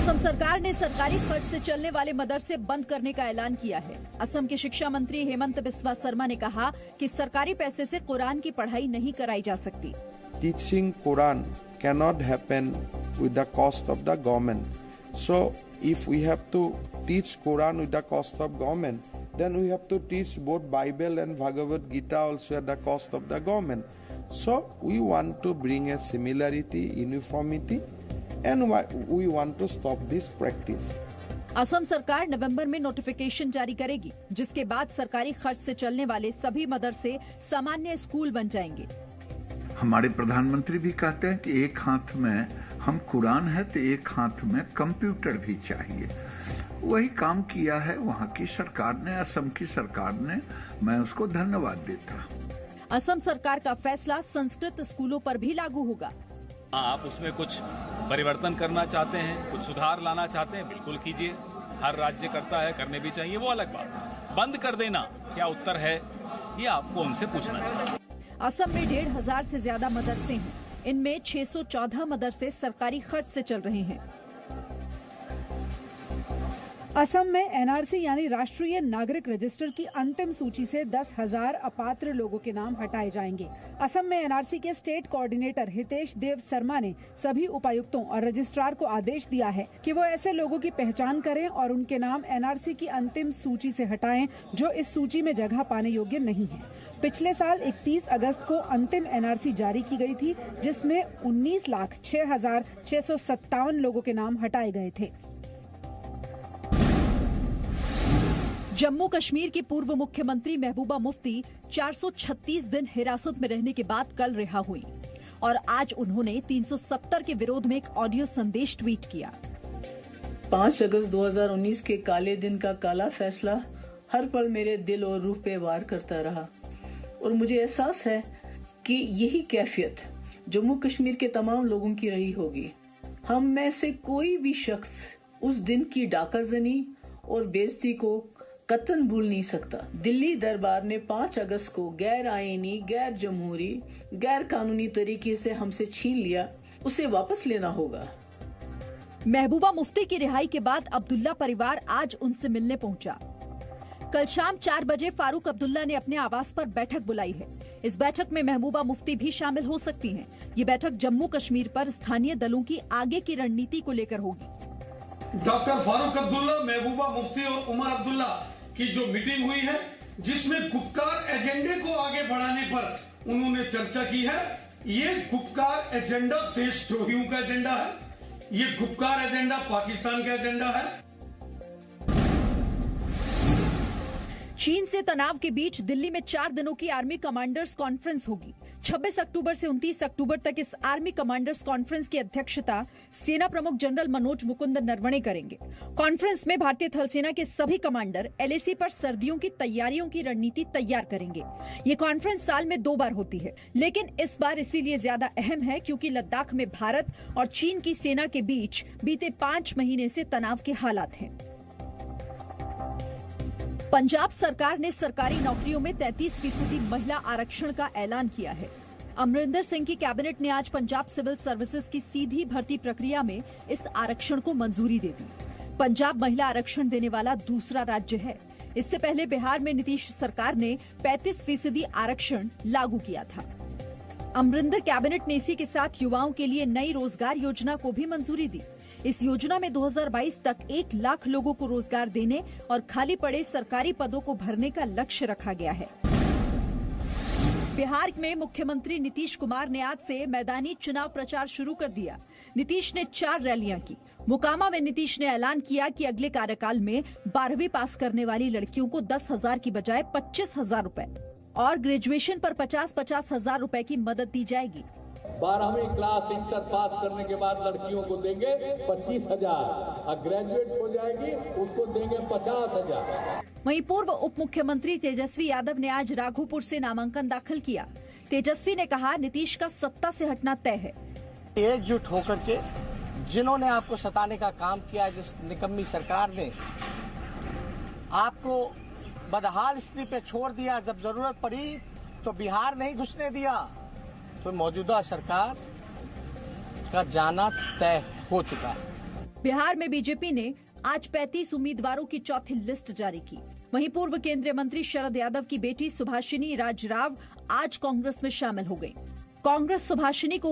असम सरकार ने सरकारी खर्च से चलने वाले मदरसे बंद करने का ऐलान किया है। असम के शिक्षा मंत्री हेमंत बिस्वा शर्मा ने कहा कि सरकारी पैसे से कुरान की पढ़ाई नहीं कराई जा सकती। Teaching Quran cannot happen with the cost of the government. So if we have to teach Quran with the cost of government, then we have to teach both Bible and Bhagavad Gita also at the cost of the government. So we want to bring a similarity, uniformity, and we want to stop this practice. Assam सरकार नवंबर में notification जारी करेगी, जिसके बाद सरकारी खर्च से चलने वाले सभी मदरसे सामान्य स्कूल बन जाएंगे। हमारे प्रधानमंत्री भी कहते हैं कि एक हाथ में हम कुरान है तो एक हाथ में कंप्यूटर भी चाहिए। वही काम किया है वहाँ की सरकार ने, असम की सरकार ने। मैं उसको धन्यवाद देता। असम सरकार का फैसला संस्कृत स्कूलों पर भी लागू होगा। आप उसमें कुछ परिवर्तन करना चाहते हैं, कुछ सुधार लाना चाहते हैं, बिल्कुल कीजिए। हर राज्य करता है, करने भी चाहिए, वो अलग बात है। बंद कर देना क्या उत्तर है, ये आपको उनसे पूछना चाहिए। असम में 1,500 से ज्यादा मदरसे हैं। इनमें 614 मदरसे सरकारी खर्च से चल रहे हैं। असम में एनआरसी यानी राष्ट्रीय नागरिक रजिस्टर की अंतिम सूची से 10,000 अपात्र लोगों के नाम हटाए जाएंगे। असम में एनआरसी के स्टेट कोऑर्डिनेटर हितेश देव शर्मा ने सभी उपायुक्तों और रजिस्ट्रार को आदेश दिया है कि वो ऐसे लोगों की पहचान करें और उनके नाम एनआरसी की अंतिम सूची से हटाएं जो इस सूची में जगह पाने योग्य नहीं है। पिछले साल 31 अगस्त को अंतिम एनआरसी जारी की गई थी, जिसमें 19,06,657 लोगों के नाम हटाए गए थे। जम्मू कश्मीर की पूर्व मुख्यमंत्री महबूबा मुफ्ती 436 दिन हिरासत में रहने के बाद कल रिहा हुई और आज उन्होंने 370 के विरोध में एक ऑडियो संदेश ट्वीट किया। 5 अगस्त 2019 के काले दिन का काला फैसला हर पल मेरे दिल और रूह पे वार करता रहा और मुझे एहसास है कि यही कैफियत जम्मू कश्मीर के तमाम लोगों की रही होगी। हम में से कोई भी शख्स उस दिन की डाकाजनी और बेइज्जती को कतन भूल नहीं सकता। दिल्ली दरबार ने 5 अगस्त को गैर आईनी, गैर जमहूरी, गैर कानूनी तरीके से हमसे छीन लिया, उसे वापस लेना होगा। महबूबा मुफ्ती की रिहाई के बाद अब्दुल्ला परिवार आज उनसे मिलने पहुंचा। कल शाम 4 बजे फारूक अब्दुल्ला ने अपने आवास पर बैठक बुलाई है। इस बैठक में महबूबा मुफ्ती भी शामिल हो सकती हैं। ये बैठक जम्मू कश्मीर पर स्थानीय दलों की आगे की रणनीति को लेकर होगी। डॉक्टर फारूक अब्दुल्ला, महबूबा मुफ्ती और उमर अब्दुल्ला की जो मीटिंग हुई है, जिसमें गुपकार एजेंडे को आगे बढ़ाने पर उन्होंने चर्चा की है। ये गुपकार एजेंडा देशद्रोहियों का एजेंडा है, ये गुपकार एजेंडा पाकिस्तान का एजेंडा है। चीन से तनाव के बीच दिल्ली में 4 दिनों की आर्मी कमांडर्स कॉन्फ्रेंस होगी। 26 अक्टूबर से 29 अक्टूबर तक इस आर्मी कमांडर्स कॉन्फ्रेंस की अध्यक्षता सेना प्रमुख जनरल मनोज मुकुंद नरवणे करेंगे। कॉन्फ्रेंस में भारतीय थल सेना के सभी कमांडर एलएसी पर सर्दियों की तैयारियों की रणनीति तैयार करेंगे। ये कॉन्फ्रेंस साल में 2 बार होती है, लेकिन इस बार इसीलिए ज्यादा अहम है क्योंकि लद्दाख में भारत और चीन की सेना के बीच बीते 5 महीने से तनाव के हालात हैं। पंजाब सरकार ने सरकारी नौकरियों में 33% महिला आरक्षण का ऐलान किया है। अमरिंदर सिंह की कैबिनेट ने आज पंजाब सिविल सर्विसेज की सीधी भर्ती प्रक्रिया में इस आरक्षण को मंजूरी दे दी। पंजाब महिला आरक्षण देने वाला दूसरा राज्य है। इससे पहले बिहार में नीतीश सरकार ने 35% आरक्षण लागू किया था। अमरिंदर कैबिनेट ने इसी के साथ युवाओं के लिए नई रोजगार योजना को भी मंजूरी दी। इस योजना में 2022 तक 1 लाख लोगों को रोजगार देने और खाली पड़े सरकारी पदों को भरने का लक्ष्य रखा गया है। बिहार में मुख्यमंत्री नीतीश कुमार ने आज से मैदानी चुनाव प्रचार शुरू कर दिया। नीतीश ने 4 रैलियां की। मोकामा में नीतीश ने ऐलान किया कि अगले कार्यकाल में 12वीं पास करने वाली लड़कियों को 10,000 की बजाय 25,000 रुपए और ग्रेजुएशन पर 50-50 हजार रुपए की मदद दी जाएगी। 12वीं क्लास इंटर पास करने के बाद लड़कियों को देंगे 25,000 और ग्रेजुएट हो जाएगी उसको देंगे 50,000। वहीं पूर्व उप मुख्यमंत्री तेजस्वी यादव ने आज राघोपुर से नामांकन दाखिल किया। तेजस्वी ने कहा, नीतीश का सत्ता से हटना तय है। एकजुट होकर के जिन्होंने आपको सताने का काम किया, जिस निकम्मी सरकार ने आपको बदहाल स्थिति पे छोड़ दिया, जब जरूरत पड़ी तो बिहार नहीं घुसने दिया, तो मौजूदा सरकार का जाना तय हो चुका है। बिहार में बीजेपी ने आज 35 उम्मीदवारों की चौथी लिस्ट जारी की। वहीं पूर्व केंद्रीय मंत्री शरद यादव की बेटी सुभाषिनी राजराव आज कांग्रेस में शामिल हो गई। कांग्रेस सुभाषिनी को